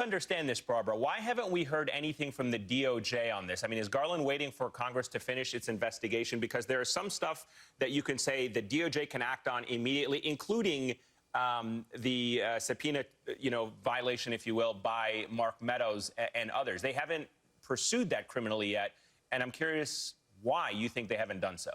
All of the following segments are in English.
Understand this, Barbara. Why haven't we heard anything from the DOJ on this? I mean, is Garland waiting for Congress to finish its investigation? Because there is some stuff that you can say the DOJ can act on immediately, including the subpoena, violation, if you will, by Mark Meadows and others. They haven't pursued that criminally yet, and I'm curious why you think they haven't done so.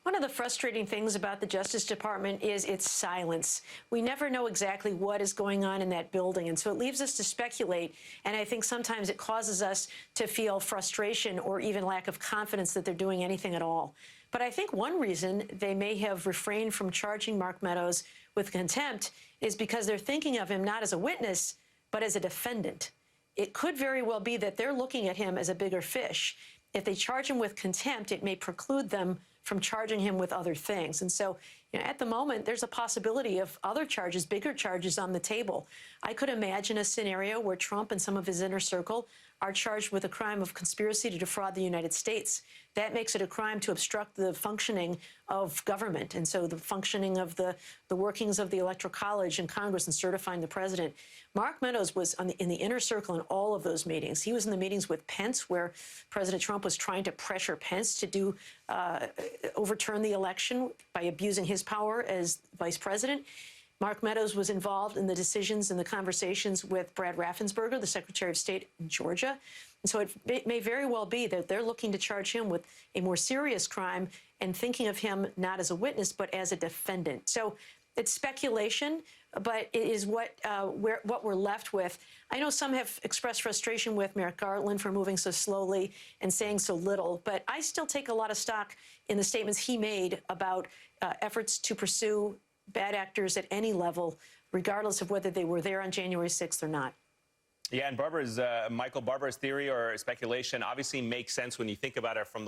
One of the frustrating things about the Justice Department is its silence. We never know exactly what is going on in that building, and so it leaves us to speculate, and I think sometimes it causes us to feel frustration or even lack of confidence that they're doing anything at all. But I think one reason they may have refrained from charging Mark Meadows with contempt is because they're thinking of him not as a witness, but as a defendant. It could very well be that they're looking at him as a bigger fish. If they charge him with contempt, it may preclude them from charging him with other things. And so, at the moment, there's a possibility of other charges, bigger charges on the table. I could imagine a scenario where Trump and some of his inner circle are charged with a crime of conspiracy to defraud the United States. That makes it a crime to obstruct the functioning of government, and so the functioning of the workings of the Electoral College and Congress and certifying the president. Mark Meadows was in the inner circle in all of those meetings. He was in the meetings with Pence, where President Trump was trying to pressure Pence to overturn the election by abusing his power as vice president. Mark Meadows was involved in the decisions and the conversations with Brad Raffensperger, the Secretary of State in Georgia. And so it may very well be that they're looking to charge him with a more serious crime and thinking of him not as a witness, but as a defendant. So it's speculation, but it is what we're left with. I know some have expressed frustration with Merrick Garland for moving so slowly and saying so little, but I still take a lot of stock in the statements he made about efforts to pursue bad actors at any level, regardless of whether they were there on January 6th or not. Yeah, and Barbara's theory or speculation obviously makes sense when you think about it from the